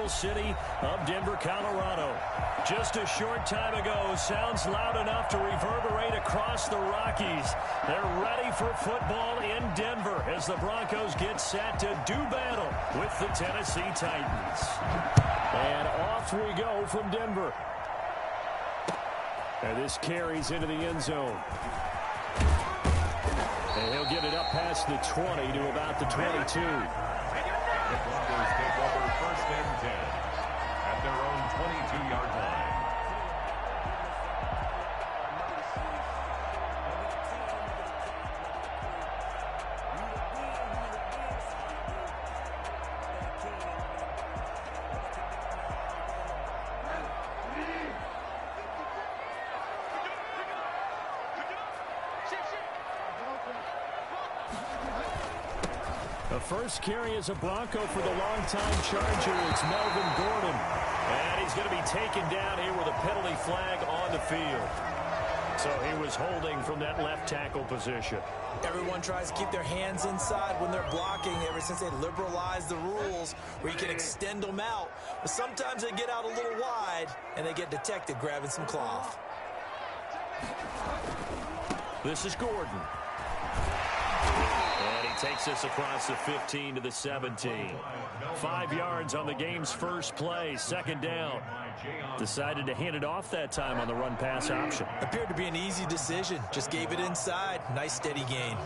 capital city of Denver, Colorado. Just a short time ago, sounds loud enough to reverberate across the Rockies. They're ready for football in Denver as the Broncos get set to do battle with the Tennessee Titans. And off we go from Denver. And this carries into the end zone. And he'll get it up past the 20 to about the 22. The Broncos take over 1st and 10 at their own 22-yard line. The first carry is a Bronco for the longtime Charger. It's Melvin Gordon. And he's going to be taken down here with a penalty flag on the field. So he was holding from that left tackle position. Everyone tries to keep their hands inside when they're blocking ever since they liberalized the rules where you can extend them out. But sometimes they get out a little wide and they get detected grabbing some cloth. This is Gordon. And he takes us across the 15 to the 17. 5 yards on the game's first play. 2nd down. Decided to hand it off that time on the run-pass option. Appeared to be an easy decision. Just gave it inside. Nice steady gain.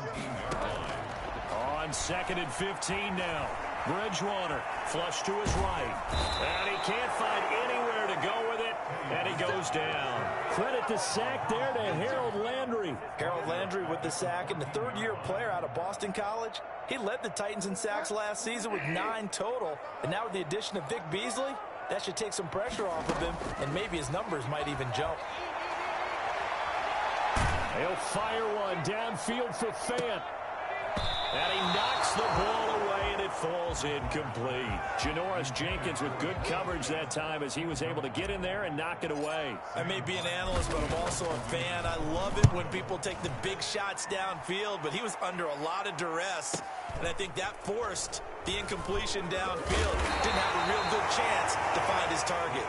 On 2nd and 15 now. Bridgewater flush to his right. And he can't find anywhere to go with it. And he goes down. Credit the sack there to Harold Landry. Harold Landry with the sack, and the 3rd-year player out of Boston College. He led the Titans in sacks last season with 9 total. And now with the addition of Vic Beasley, that should take some pressure off of him, and maybe his numbers might even jump. He'll fire one downfield for Fant. And he knocks the ball away, and it falls incomplete. Janoris Jenkins with good coverage that time as he was able to get in there and knock it away. I may be an analyst, but I'm also a fan. I love it when people take the big shots downfield, but he was under a lot of duress, and I think that forced the incompletion downfield. Didn't have a real good chance to find his target.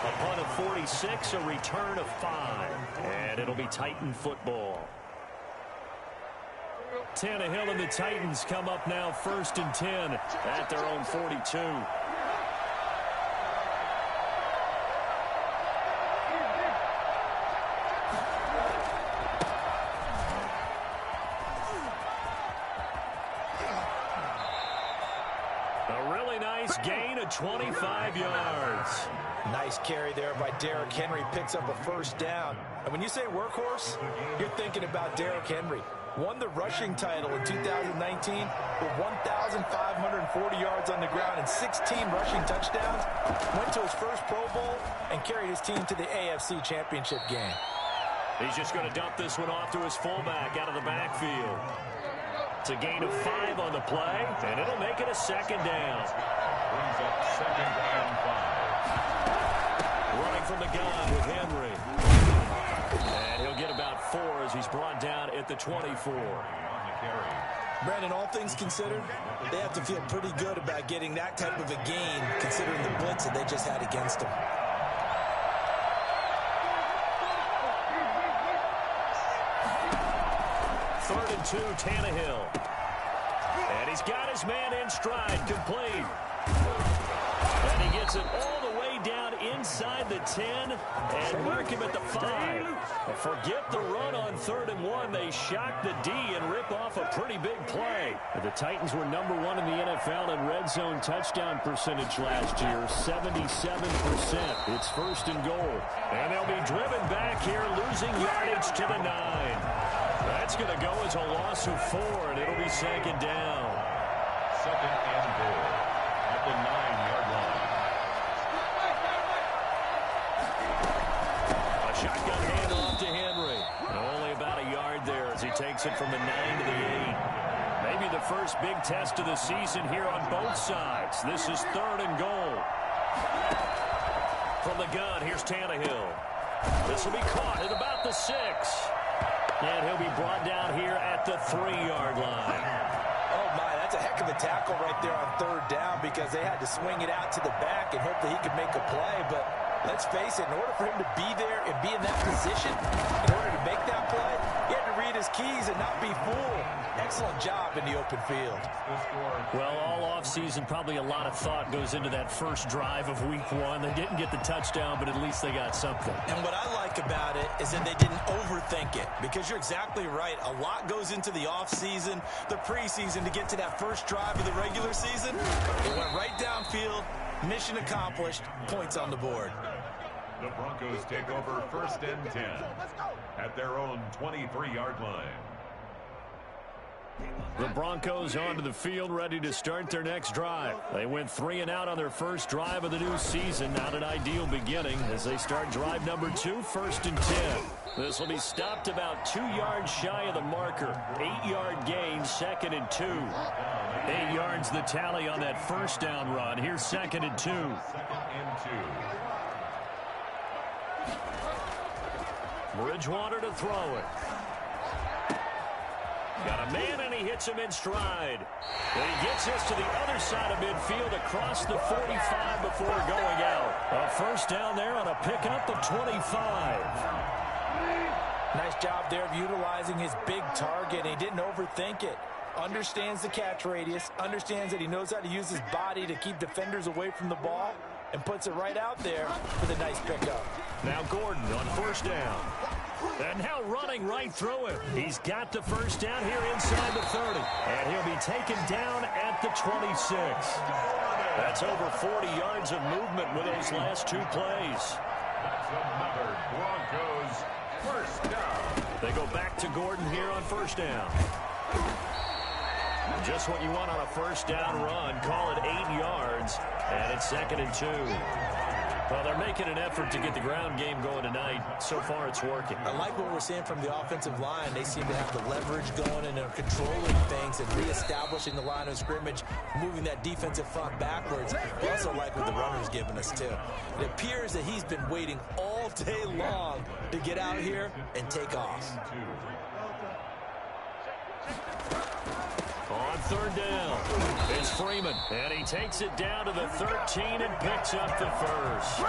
A punt of 46, a return of 5, and it'll be Titan football. Tannehill and the Titans come up now 1st and 10 at their own 42. A really nice gain of 25 yards. Nice carry there by Derrick Henry. Picks up a 1st down. And when you say workhorse, you're thinking about Derrick Henry. Won the rushing title in 2019 with 1,540 yards on the ground and 16 rushing touchdowns. Went to his first Pro Bowl and carried his team to the AFC Championship game. He's just going to dump this one off to his fullback out of the backfield. It's a gain of 5 on the play, and it'll make it a 2nd down. Brings up 2nd and 5. Running from the gun with Henry. And he'll get about 4 as he's brought down at the 24. Brandon, all things considered, they have to feel pretty good about getting that type of a gain considering the blitz that they just had against them. Third and 2, Tannehill. And he's got his man in stride, complete. And he gets it all the way down inside the 10 and mark him at the 5. Forget the run on 3rd and 1. They shock the D and rip off a pretty big play. The Titans were number 1 in the NFL in red zone touchdown percentage last year, 77%. It's 1st and goal. And they'll be driven back here, losing yardage to the 9. That's going to go as a loss of 4, and it'll be 2nd down. 2nd and goal at the 9-yard line. A shotgun handoff to Henry. Only about a yard there as he takes it from the 9 to the 8. Maybe the first big test of the season here on both sides. This is 3rd and goal. From the gun, here's Tannehill. This will be caught at about the 6. And he'll be brought down here at the 3-yard line. Oh, my, that's a heck heck of a tackle right there on third down because they had to swing it out to the back and hope that he could make a play. But let's face it, in order for him to be there and be in that position, in order to make that play, he had to read his keys and not be fooled. Excellent job in the open field. Well, all offseason, probably a lot of thought goes into that first drive of week one. They didn't get the touchdown, but at least they got something. And what I like about it is that they didn't overthink it, because you're exactly right. A lot goes into the offseason, the preseason, to get to that first drive of the regular season. They went right downfield, mission accomplished, points on the board. The Broncos take over 1st and 10 at their own 23-yard line. The Broncos onto the field, ready to start their next drive. They went 3 and out on their first drive of the new season. Not an ideal beginning as they start drive number 2, 1st and 10. This will be stopped about 2 yards shy of the marker. 8-yard gain, 2nd and 2. 8 yards the tally on that first down run. Here's 2nd and 2. 2nd and 2. Bridgewater to throw it. Got a man, and he hits him in stride. And he gets this to the other side of midfield across the 45 before going out. A first down there on a pickup of 25. Nice job there of utilizing his big target. He didn't overthink it. Understands the catch radius, understands that he knows how to use his body to keep defenders away from the ball, and puts it right out there for the nice pickup. Now Gordon on first down. And now running right through it. He's got the first down here inside the 30. And he'll be taken down at the 26. That's over 40 yards of movement with those last 2 plays. That's another Broncos first down. They go back to Gordon here on first down. Just what you want on a first down run. Call it 8 yards. And it's 2nd and 2. Well, they're making an effort to get the ground game going tonight. So far, it's working. I like what we're seeing from the offensive line. They seem to have the leverage going, and they're controlling things and reestablishing the line of scrimmage, moving that defensive front backwards. I also like what the runner's giving us, too. It appears that he's been waiting all day long to get out here and take off. On third down, it's Freeman, and he takes it down to the 13 and picks up the first.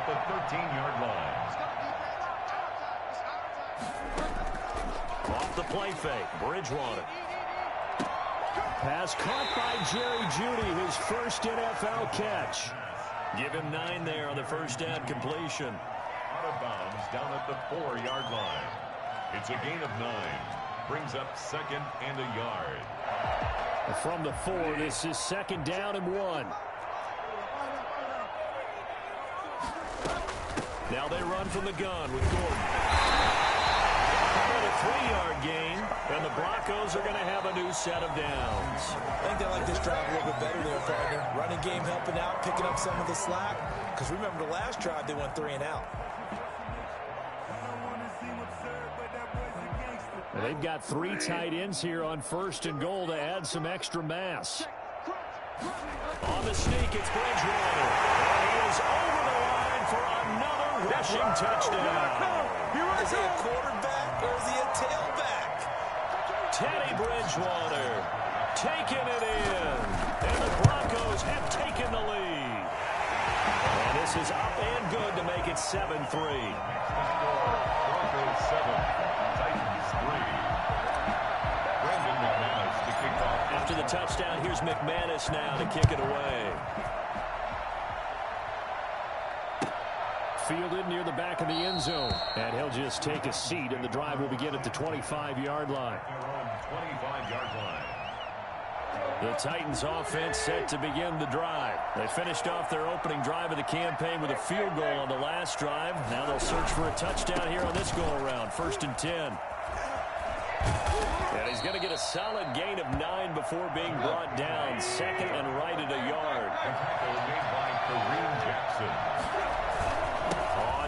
The 13-yard line. Off the play fake, Bridgewater. Pass caught by Jerry Jeudy, his first NFL catch. Give him 9 there on the first down completion. Out of bounds down at the 4-yard line. It's a gain of 9. Brings up 2nd and a yard. From the 4, this is 2nd down and 1. Now they run from the gun with Gordon. And a 3-yard gain, and the Broncos are going to have a new set of downs. I think they like this drive a little bit better there, partner. Running game helping out, picking up some of the slack. Because remember, the last drive, they went 3 and out. And they've got 3 tight ends here on 1st and goal to add some extra mass. On the sneak, it's Bridgewater. And he is over the line for another rushing touchdown. Is he a quarterback or is he a tailback? Teddy Bridgewater taking it in. And the Broncos have taken the lead. And this is up and good to make it 7-3. Broncos 7, Titans 3. Brandon McManus to kick off. After the touchdown, here's McManus now to kick it away. Fielded near the back of the end zone. And he'll just take a seat, and the drive will begin at the 25-yard line. 25-yard line. The Titans offense set to begin the drive. They finished off their opening drive of the campaign with a field goal on the last drive. Now they'll search for a touchdown here on this go-around. 1st and 10. And he's going to get a solid gain of 9 before being brought down. 2nd and right at a yard. Tackle made by Kareem Jackson. On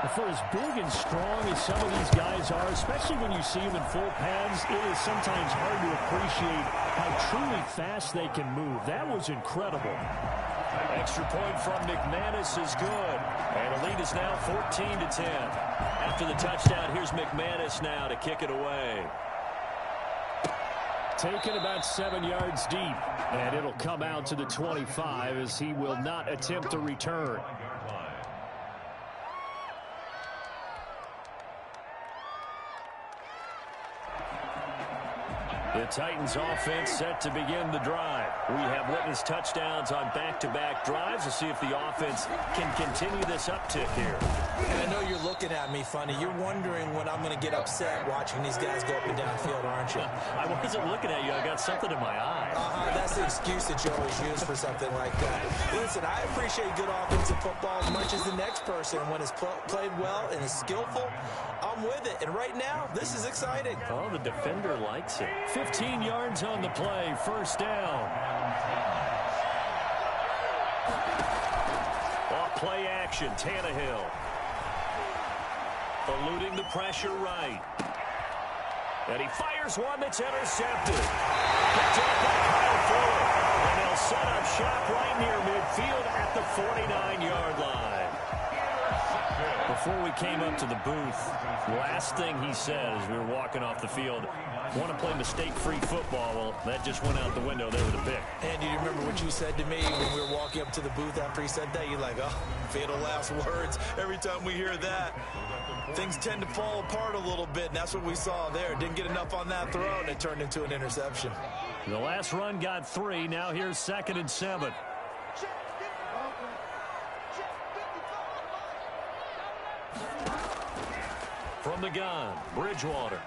For as big and strong as some of these guys are, especially when you see them in full pads, it is sometimes hard to appreciate how truly fast they can move. That was incredible. Extra point from McManus is good. And the lead is now 14-10. After the touchdown, here's McManus now to kick it away. Taken about 7 yards deep. And it'll come out to the 25 as he will not attempt to return. The Titans offense set to begin the drive. We have witnessed touchdowns on back-to-back drives. We'll see if the offense can continue this uptick here. And I know you're looking at me funny. You're wondering when I'm going to get upset watching these guys go up and down the field, aren't you? I wasn't looking at you. I got something in my eye. That's the excuse that you always use for something like that. Listen, I appreciate good offensive football as much as the next person. When it's played well and is skillful, I'm with it. And right now, this is exciting. Oh, the defender likes it. 15 yards on the play, first down. Off play action, Tannehill. Eluding the pressure right. And he fires one that's intercepted. Picked up by Kyle Fuller. And they'll set up shop right near midfield at the 49-yard line. Before we came up to the booth, last thing he said as we were walking off the field, want to play mistake-free football. Well, that just went out the window there with a pick. And do you remember what you said to me when we were walking up to the booth after he said that? You're like, oh, fatal last words. Every time we hear that, things tend to fall apart a little bit, and that's what we saw there. Didn't get enough on that throw, and it turned into an interception. The last run got 3. Now here's 2nd and 7. From the gun, Bridgewater.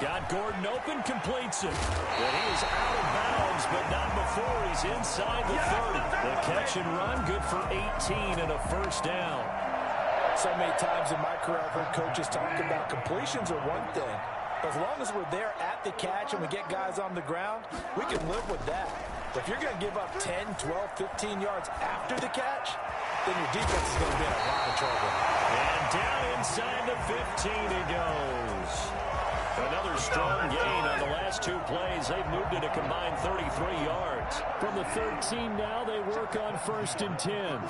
Got Gordon open, completes it. And he is out of bounds, but not before he's inside the 30. The catch and run, good for 18 and a first down. So many times in my career, I've heard coaches talk about completions are one thing. As long as we're there at the catch and we get guys on the ground, we can live with that. But if you're going to give up 10, 12, 15 yards after the catch, then your defense is going to be in a lot of trouble. And down inside the 15 he goes. Another strong gain on the last 2 plays. They've moved it a combined 33 yards. From the 13 now, they work on 1st and 10.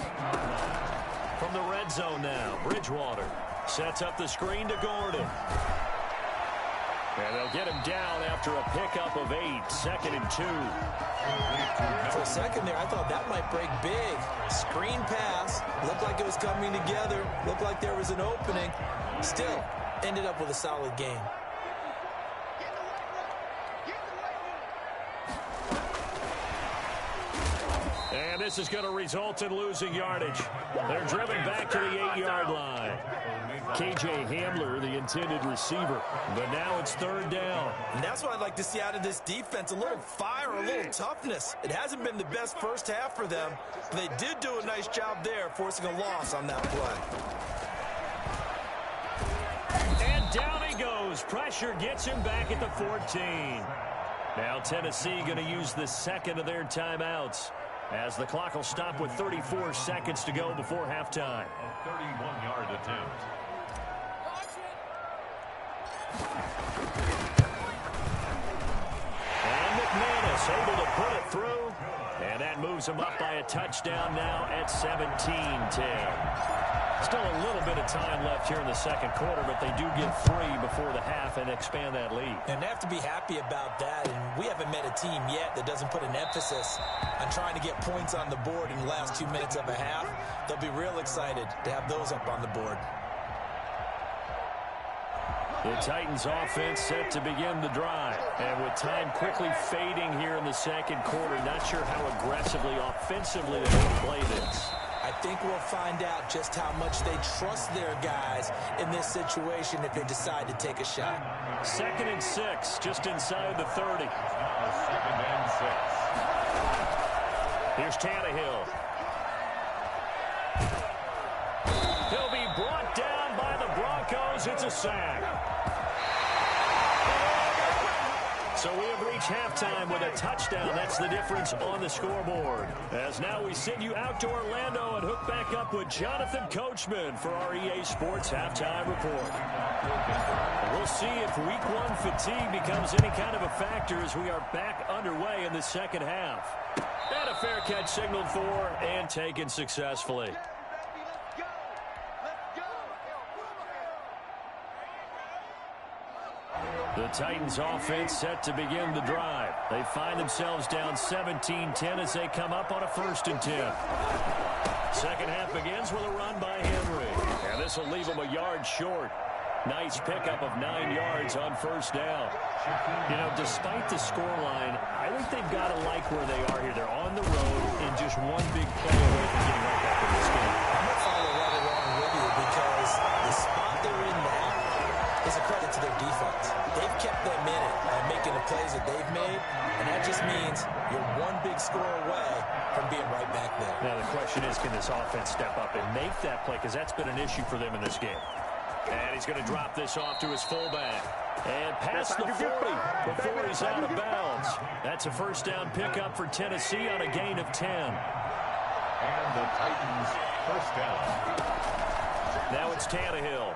From the red zone now, Bridgewater sets up the screen to Gordon. And they'll get him down after a pickup of 8, 2nd and 2. For a second there, I thought that might break big. Screen pass. Looked like it was coming together. Looked like there was an opening. Still, ended up with a solid game. And this is going to result in losing yardage. They're driven back to the 8-yard line. K.J. Hamler, the intended receiver. But now it's 3rd down. And that's what I'd like to see out of this defense. A little fire, a little toughness. It hasn't been the best first half for them. But they did do a nice job there, forcing a loss on that play. And down he goes. Pressure gets him back at the 14. Now Tennessee going to use the second of their timeouts, as the clock will stop with 34 seconds to go before halftime. A 31-yard attempt. And McManus able to put it through. And that moves him up by a touchdown now at 17-10. Still a little bit of time left here in the second quarter, but they do get 3 before the half and expand that lead. And they have to be happy about that. And we haven't met a team yet that doesn't put an emphasis on trying to get points on the board in the last 2 minutes of a half. They'll be real excited to have those up on the board. The Titans offense set to begin the drive. And with time quickly fading here in the second quarter, not sure how aggressively, offensively they will play this. I think we'll find out just how much they trust their guys in this situation if they decide to take a shot. 2nd and 6, just inside the 30. 2nd and 6. Here's Tannehill. He'll be brought down by the Broncos. It's a sack. So we have reached halftime with a touchdown. That's the difference on the scoreboard. As now we send you out to Orlando and hook back up with Jonathan Coachman for our EA Sports Halftime Report. We'll see if Week 1 fatigue becomes any kind of a factor as we are back underway in the second half. And a fair catch signaled for and taken successfully. The Titans offense set to begin the drive. They find themselves down 17-10 as they come up on a 1st and 10. Second half begins with a run by Henry. And this will leave them a yard short. Nice pickup of 9 yards on 1st down. You know, despite the scoreline, I think they've got to like where they are here. They're on the road and just one big play away from getting right back in this game. I'm going to follow right along with you because the spot they're in now is a credit to their defense. They've kept them in it by making the plays that they've made, and that just means you're one big score away from being right back there. Now the question is, can this offense step up and make that play? Because that's been an issue for them in this game. And he's going to drop this off to his fullback. And past the 40 before he's out of bounds. That's a 1st down pickup for Tennessee on a gain of 10. And the Titans 1st down. Now it's Tannehill.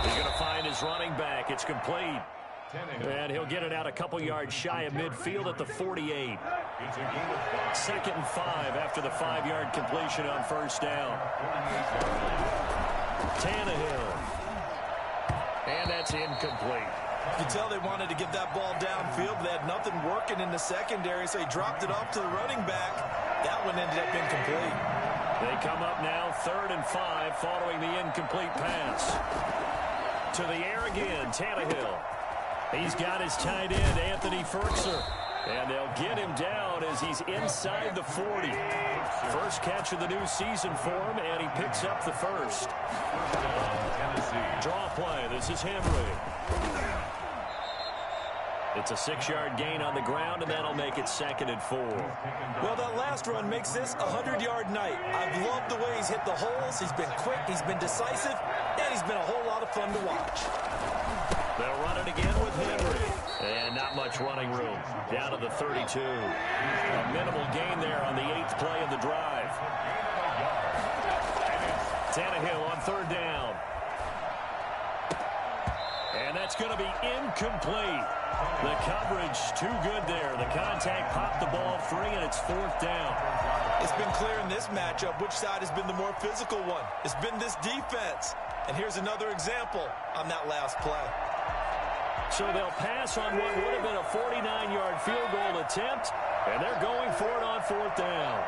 He's going to find his running back. It's complete. And he'll get it out a couple yards shy of midfield at the 48. It's a gain of 5. 2nd and 5 after the 5-yard completion on 1st down. Tannehill. And that's incomplete. You can tell they wanted to get that ball downfield, but they had nothing working in the secondary, so he dropped it off to the running back. That one ended up incomplete. They come up now 3rd and 5 following the incomplete pass. To the air again, Tannehill. He's got his tight end, Anthony Ferkser. And they'll get him down as he's inside the 40. First catch of the new season for him, and he picks up the 1st. Draw play. This is Henry. It's a 6-yard gain on the ground, and that'll make it 2nd and 4. Well, that last run makes this a 100-yard night. I've loved the way he's hit the holes. He's been quick, he's been decisive, and he's been a whole lot of fun to watch. They'll run it again with Henry. And not much running room. Down to the 32. A minimal gain there on the 8th play of the drive. Tannehill on 3rd down. And that's going to be incomplete. The coverage too good there. The contact popped the ball free, and it's 4th down. It's been clear in this matchup which side has been the more physical one. It's been this defense. And here's another example on that last play. So they'll pass on what would have been a 49-yard field goal attempt, and they're going for it on 4th down.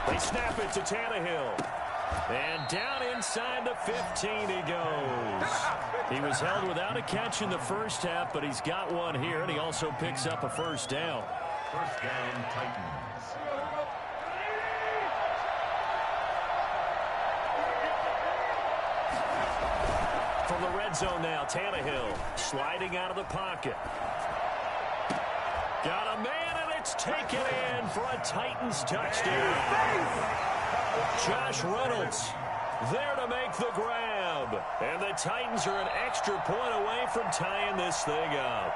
They snap it to Tannehill. And down inside the 15 he goes. He was held without a catch in the first half, but he's got one here, and he also picks up a 1st down. 1st down, Titans. From the red zone now, Tannehill sliding out of the pocket. Got a man, and it's taken in for a Titans touchdown. Josh Reynolds there to make the grab. And the Titans are an extra point away from tying this thing up.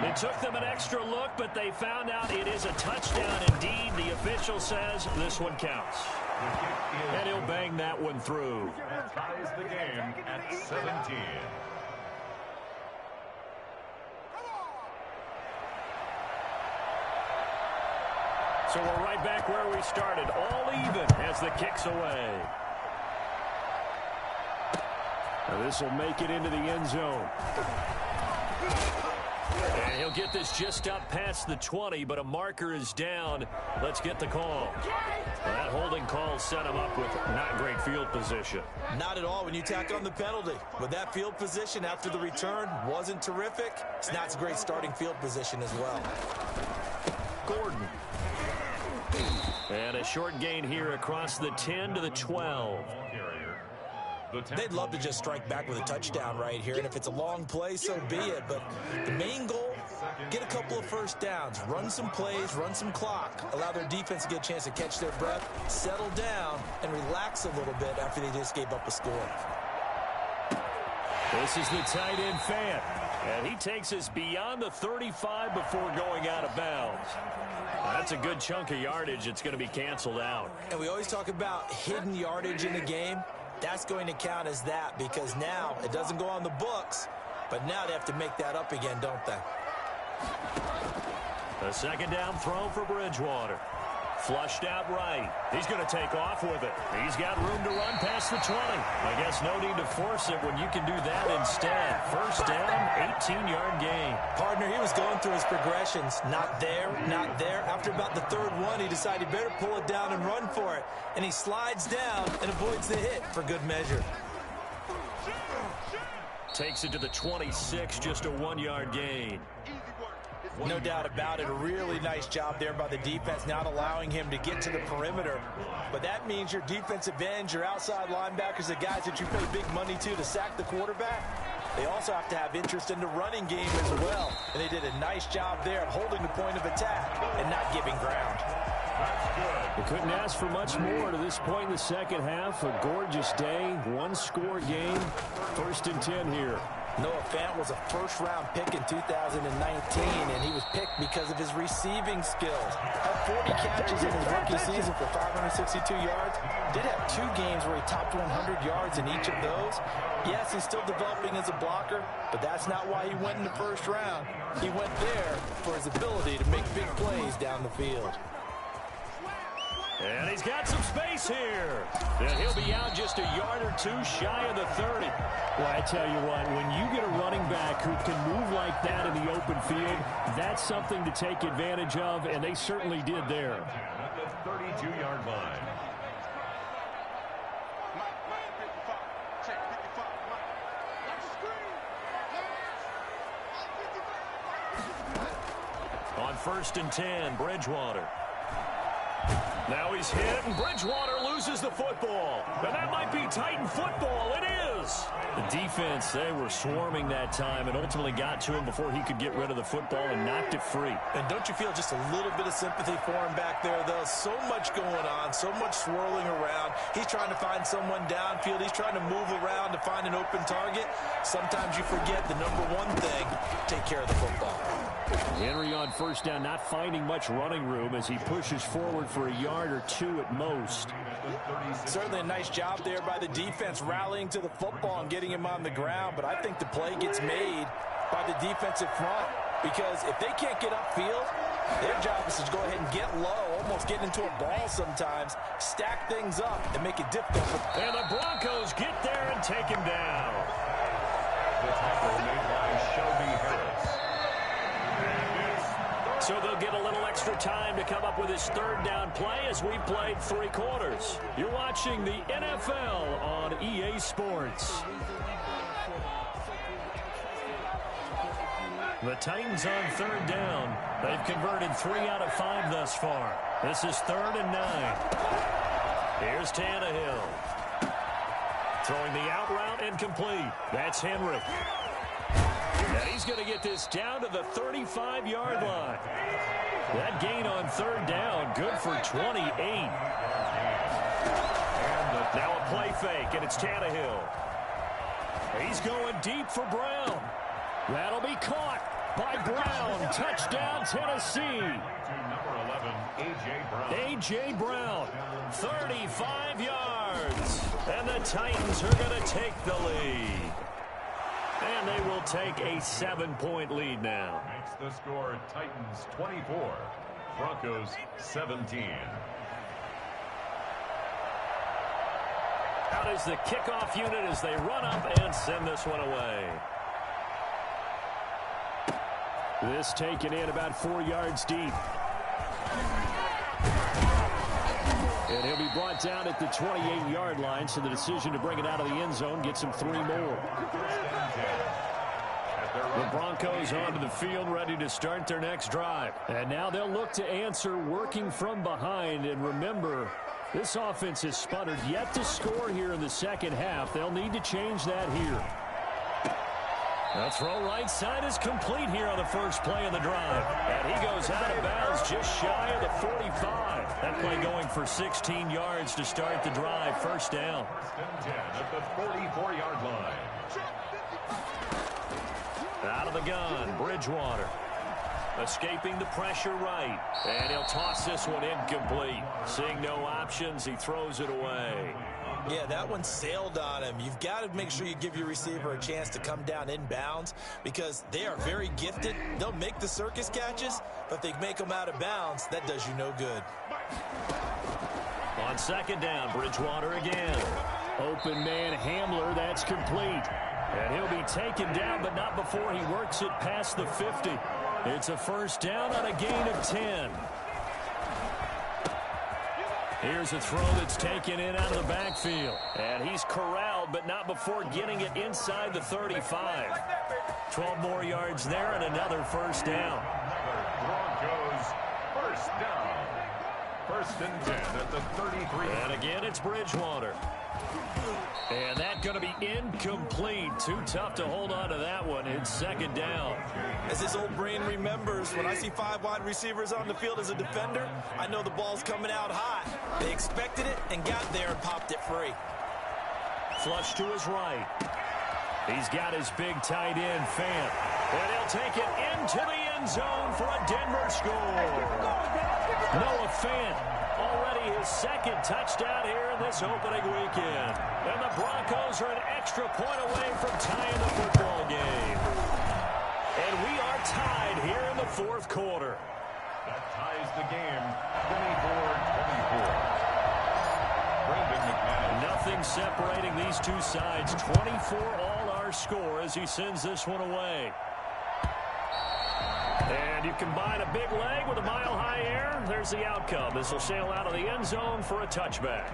It took them an extra look, but they found out it is a touchdown indeed. The official says this one counts. And he'll bang that one through. That ties the game at 17. So we're right back where we started, all even as the kick's away. Now this will make it into the end zone. And he'll get this just up past the 20, but a marker is down. Let's get the call. Well, that holding call set him up with not great field position. Not at all when you tack on the penalty. With that field position after the return wasn't terrific. It's not a great starting field position as well. Gordon. And a short gain here across the 10 to the 12. They'd love to just strike back with a touchdown right here, and if it's a long play, so be it. But the main goal, get a couple of first downs, run some plays, run some clock, allow their defense to get a chance to catch their breath, settle down, and relax a little bit after they just gave up a score. This is the tight end fan, and he takes us beyond the 35 before going out of bounds. That's a good chunk of yardage. It's going to be canceled out. And we always talk about hidden yardage in the game. That's going to count as that because now it doesn't go on the books, but now they have to make that up again, don't they? A second down throw for Bridgewater. Flushed out right. He's going to take off with it. He's got room to run past the 20. I guess no need to force it when you can do that instead. First down, 18-yard gain. Partner, he was going through his progressions. Not there, not there. After about the third one, he decided he better pull it down and run for it. And he slides down and avoids the hit for good measure. Takes it to the 26, just a 1-yard gain. No doubt about it. A really nice job there by the defense, not allowing him to get to the perimeter. But that means your defensive ends, your outside linebackers, the guys that you pay big money to sack the quarterback, they also have to have interest in the running game as well. And they did a nice job there at holding the point of attack and not giving ground. They couldn't ask for much more to this point in the second half. A gorgeous day, one-score game, 1st and 10 here. Noah Fant was a first-round pick in 2019, and he was picked because of his receiving skills. Had 40 catches in his rookie season for 562 yards. Did have 2 games where he topped 100 yards in each of those. Yes, he's still developing as a blocker, but that's not why he went in the first round. He went there for his ability to make big plays down the field. And he's got some space here. And he'll be out just a yard or 2 shy of the 30. Well, I tell you what, when you get a running back who can move like that in the open field, that's something to take advantage of, and they certainly did there. At the 32-yard line. On 1st and 10, Bridgewater. Now he's hit, and Bridgewater loses the football. And that might be Titan football. It is. The defense, they were swarming that time and ultimately got to him before he could get rid of the football and knocked it free. And don't you feel just a little bit of sympathy for him back there, though? So much going on, so much swirling around. He's trying to find someone downfield. He's trying to move around to find an open target. Sometimes you forget the number one thing, take care of the football. Henry on first down, not finding much running room as he pushes forward for a yard or 2 at most. Certainly a nice job there by the defense rallying to the football and getting him on the ground, but I think the play gets made by the defensive front because if they can't get upfield, their job is to go ahead and get low, almost get into a ball sometimes, stack things up, and make it difficult. And the Broncos get there and take him down. The tackle made by Shelby Harris. So they'll get a little extra time to come up with his 3rd down play as we played 3 quarters. You're watching the NFL on EA Sports. The Titans on 3rd down. They've converted 3 out of 5 thus far. This is 3rd and 9. Here's Tannehill. Throwing the out route incomplete. That's Henry. And he's going to get this down to the 35-yard line. That gain on 3rd down, good for 28. Now a play fake, and it's Tannehill. He's going deep for Brown. That'll be caught by Brown. Touchdown, Tennessee. A.J. Brown, 35 yards. And the Titans are going to take the lead. And they will take a 7-point lead now. Makes the score Titans 24, Broncos 17. Out is the kickoff unit as they run up and send this one away. This taken in about 4 yards deep. And he'll be brought down at the 28-yard line, so the decision to bring it out of the end zone gets him 3 more. The Broncos onto the field, ready to start their next drive. And now they'll look to answer working from behind. And remember, This offense has sputtered yet to score here in the second half. They'll need to change that here. The throw right side is complete here on the first play of the drive. And he goes out of bounds just shy of the 45. That play going for 16 yards to start the drive. First down. First and 10 at the 44-yard line. Out of the gun, Bridgewater. Escaping the pressure right. And he'll toss this one incomplete. Seeing no options, he throws it away. Yeah, that one sailed on him. You've got to make sure you give your receiver a chance to come down inbounds because they are very gifted. They'll make the circus catches, but if they make them out of bounds, that does you no good. On second down, Bridgewater again. Open man Hamler, that's complete. And he'll be taken down, but not before he works it past the 50. It's a first down on a gain of 10. Here's a throw that's taken in out of the backfield. And he's corralled, but not before getting it inside the 35. 12 more yards there and another first down. Broncos first down. First and 10 at the 33. And again, it's Bridgewater. And that's going to be incomplete. Too tough to hold on to that one. It's second down. As his old brain remembers, when I see 5 wide receivers on the field as a defender, I know the ball's coming out hot. They expected it and got there and popped it free. Flush to his right. He's got his big tight end, Fant. And he'll take it into the end zone for a Denver score. Noah Fant, already his second touchdown here in this opening weekend. And the Broncos are an extra point away from tying the football game. And we are tied here in the fourth quarter. That ties the game 24-24. Nothing separating these two sides. 24 all our score as he sends this one away. And you combine a big leg with a mile-high air. There's the outcome. This will sail out of the end zone for a touchback.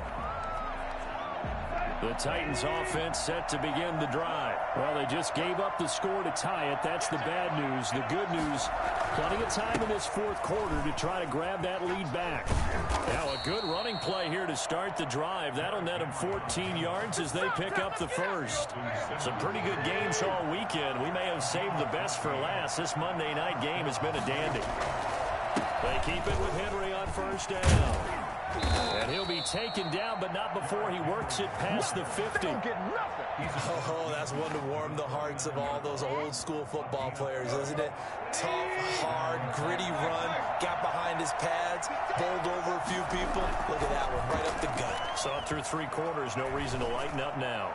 The Titans offense set to begin the drive. Well, they just gave up the score to tie it. That's the bad news. The good news, plenty of time in this fourth quarter to try to grab that lead back. Now a good running play here to start the drive. That'll net them 14 yards as they pick up the first. Some pretty good games all weekend. We may have saved the best for last. This Monday night game has been a dandy. They keep it with Henry on first down. And he'll be taken down, but not before he works it past the 50. Oh, that's one to warm the hearts of all those old school football players, isn't it? Tough, hard, gritty run, got behind his pads, bowled over a few people. Look at that one, right up the gut. Saw through 3 quarters, no reason to lighten up now.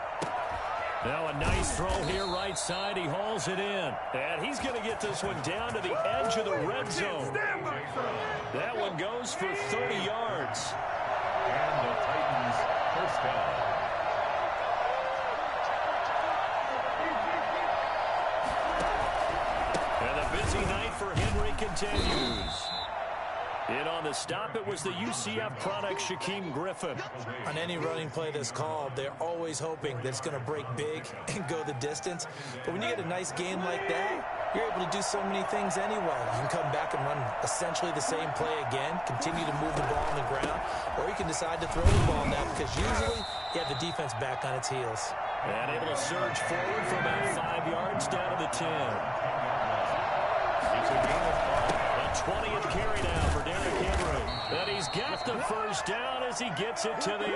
Now a nice throw here right side. He hauls it in. And he's going to get this one down to the edge of the red zone. That one goes for 30 yards. And the Titans first down. And the busy night for Henry continues. In on the stop, it was the UCF product, Shaquem Griffin. On any running play that's called, they're always hoping that it's going to break big and go the distance. But when you get a nice game like that, you're able to do so many things anyway. You can come back and run essentially the same play again, continue to move the ball on the ground, or you can decide to throw the ball now because usually you have the defense back on its heels. And able to surge forward for about 5 yards down to the 10. It's a game of 20th carry now for Derrick Henry. And he's got the first down as he gets it to the 8.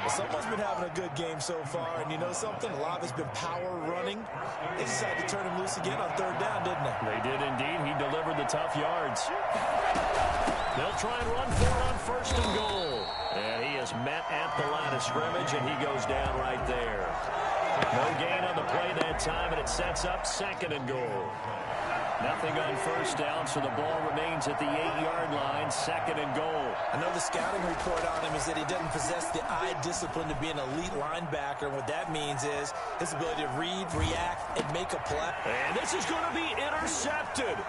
Well, someone's been having a good game so far, and you know something? A lot of it's been power running. They decided to turn him loose again on third down, didn't they? They did indeed. He delivered the tough yards. They'll try and run for it on first and goal. And he is met at the line of scrimmage, and he goes down right there. No gain on the play that time, and it sets up second and goal. Nothing on first down, so the ball remains at the 8-yard line, second and goal. I know the scouting report on him is that he doesn't possess the eye discipline to be an elite linebacker. What that means is his ability to read, react, and make a play. And this is going to be intercepted.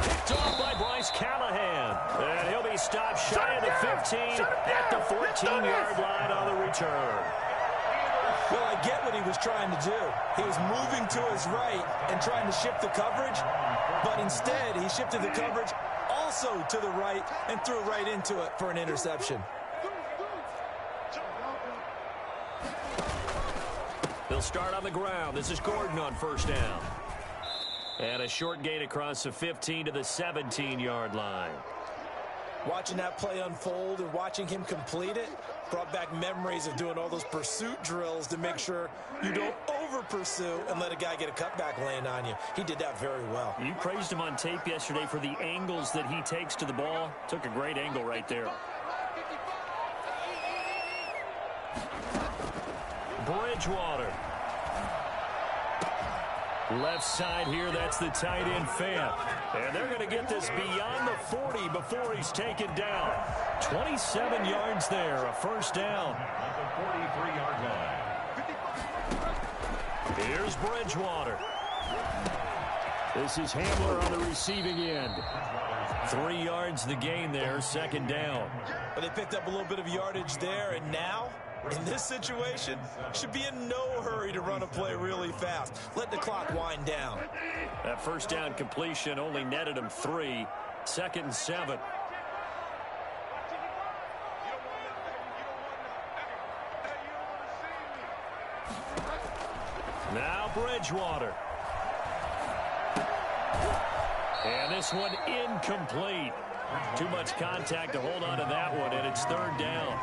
Picked off by Bryce Callahan. And he'll be stopped shy of the 15 at the 14-yard line on the return. Well, I get what he was trying to do. He was moving to his right and trying to shift the coverage, but instead he shifted the coverage also to the right and threw right into it for an interception. They'll start on the ground. This is Gordon on first down. And a short gain across the 15 to the 17-yard line. Watching that play unfold and watching him complete it brought back memories of doing all those pursuit drills to make sure you don't over-pursue and let a guy get a cutback land on you. He did that very well. You praised him on tape yesterday for the angles that he takes to the ball. Took a great angle right there. Bridgewater. Left side here, that's the tight end Fant. And they're going to get this beyond the 40 before he's taken down. 27 yards there, a first down. At the 43-yard line. Here's Bridgewater. This is Hamler on the receiving end. 3 yards the gain there, second down. But they picked up a little bit of yardage there, and now, in this situation, should be in no hurry to run a play really fast. Let the clock wind down. That first down completion only netted him 3. 2nd and 7. Now Bridgewater. And this one incomplete. Too much contact to hold on to that one, and it's third down.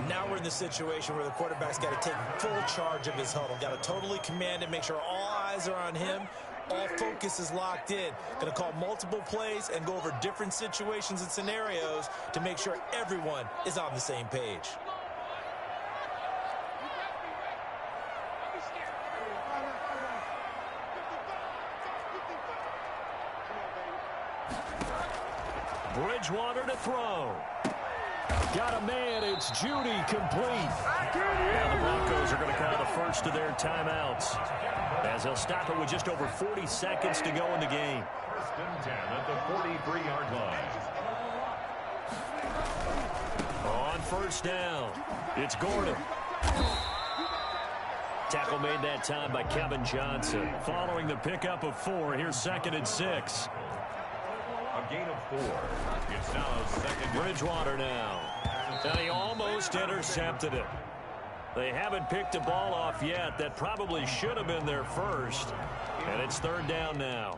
Now we're in the situation where the quarterback's got to take full charge of his huddle. Got to totally command it, make sure all eyes are on him. All focus is locked in. Going to call multiple plays and go over different situations and scenarios to make sure everyone is on the same page. Bridgewater to throw. Got a man. It's Judy complete. Now the Broncos are going to call the first of their timeouts, as they'll stop it with just over 40 seconds to go in the game. 1st and 10 at the 43-yard line. On first down, it's Gordon. Tackle made that time by Kevin Johnson. Following the pickup of 4, here's 2nd and 6. A gain of 4. It's now 2nd. Bridgewater now. And he almost intercepted it. They haven't picked a ball off yet. That probably should have been their first. And it's third down now.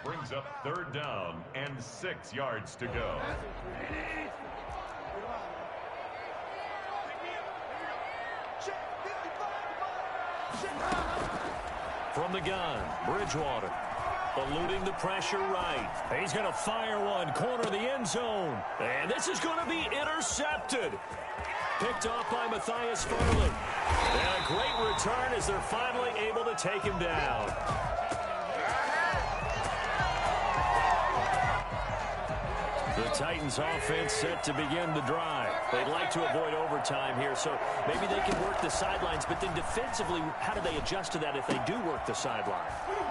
Brings up third down and 6 yards to go. From the gun, Bridgewater. Eluding the pressure right. He's going to fire one, corner of the end zone. And this is going to be intercepted. Picked off by Matthias Farley. And a great return as they're finally able to take him down. The Titans offense set to begin the drive. They'd like to avoid overtime here, so maybe they can work the sidelines, but then defensively, how do they adjust to that if they do work the sideline?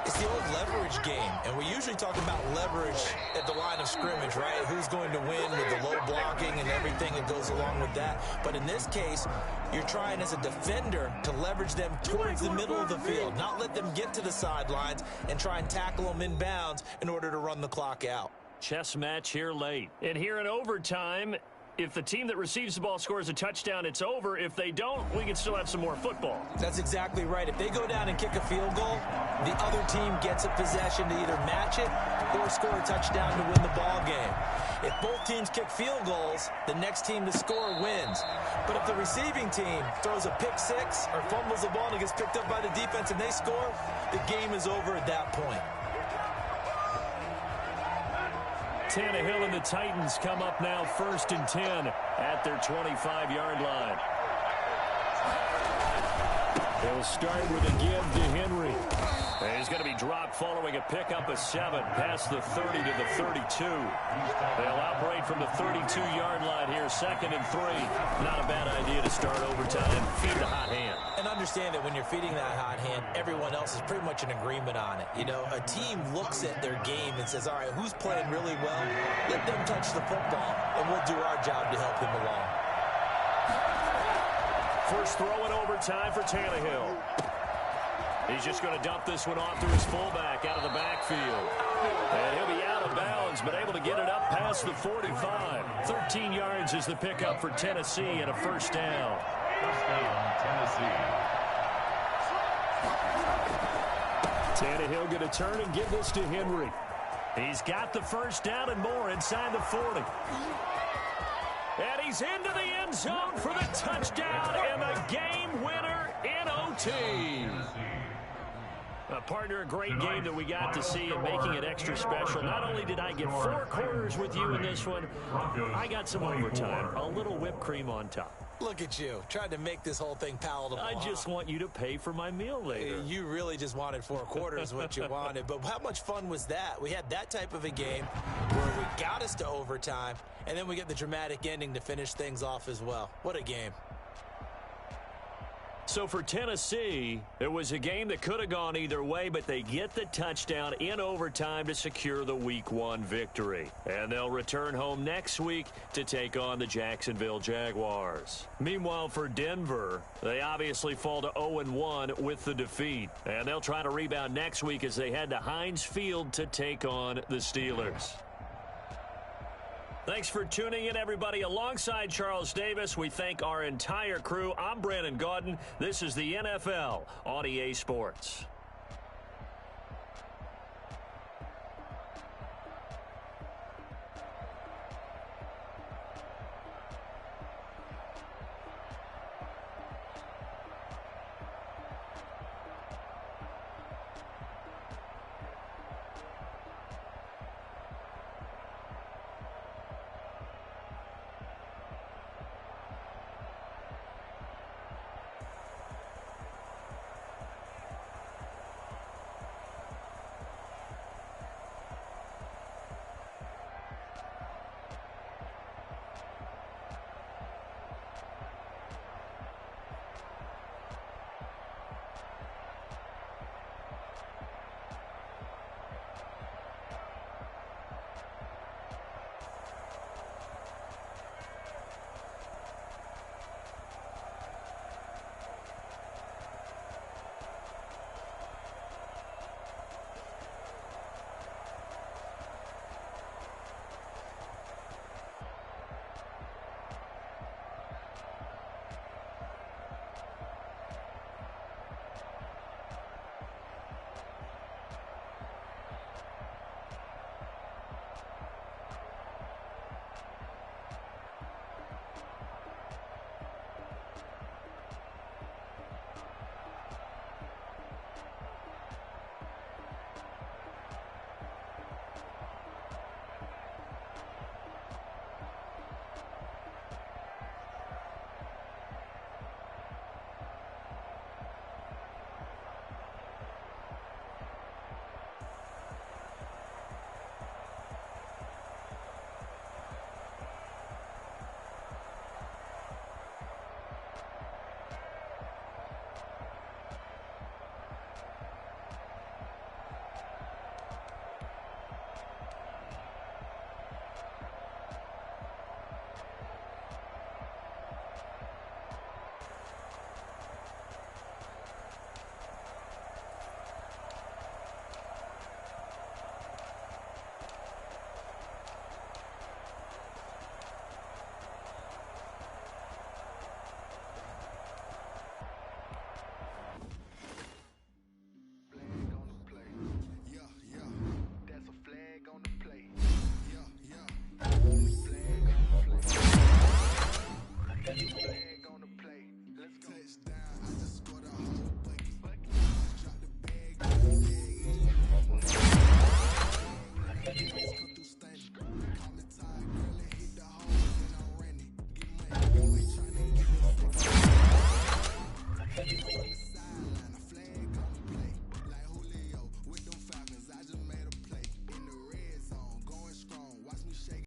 It's the old leverage game, and we usually talk about leverage at the line of scrimmage, right? Who's going to win with the low blocking and everything that goes along with that. But in this case, you're trying as a defender to leverage them towards the middle of the field, not let them get to the sidelines and try and tackle them inbounds in order to run the clock out. Chess match here late. And here in overtime, if the team that receives the ball scores a touchdown, it's over. If they don't, we can still have some more football. That's exactly right. If they go down and kick a field goal, the other team gets a possession to either match it or score a touchdown to win the ball game. If both teams kick field goals, the next team to score wins. But if the receiving team throws a pick six or fumbles the ball and it gets picked up by the defense and they score, the game is over at that point. Tannehill and the Titans come up now 1st and 10 at their 25-yard line. They'll start with a give to Henry. And he's going to be dropped following a pickup of 7 past the 30 to the 32. They'll operate from the 32-yard line here, 2nd and 3. Not a bad idea to start overtime. Feed the hot hand. And understand that when you're feeding that hot hand, everyone else is pretty much in agreement on it. You know, a team looks at their game and says, all right, who's playing really well? Let them touch the football, and we'll do our job to help him along. First throw in overtime for Tannehill. He's just going to dump this one off to his fullback out of the backfield. And he'll be out of bounds, but able to get it up past the 45. 13 yards is the pickup for Tennessee and a first down. First down, Tennessee. Tannehill going to turn and give this to Henry. He's got the first down and more inside the 40. And he's into the end zone for the touchdown and the game winner in OT. Partner, a great game that we got to see and making it extra special. Not only did I get 4 quarters with you in this one, I got some overtime, a little whipped cream on top. Look at you, trying to make this whole thing palatable. I just want you to pay for my meal later. You really just wanted 4 quarters, what you wanted. But how much fun was that? We had that type of a game where we got us to overtime, and then we get the dramatic ending to finish things off as well. What a game. So for Tennessee, it was a game that could have gone either way, but they get the touchdown in overtime to secure the Week 1 victory. And they'll return home next week to take on the Jacksonville Jaguars. Meanwhile, for Denver, they obviously fall to 0-1 with the defeat. And they'll try to rebound next week as they head to Heinz Field to take on the Steelers. Thanks for tuning in, everybody. Alongside Charles Davis, we thank our entire crew. I'm Brandon Gaudin. This is the NFL on EA Sports.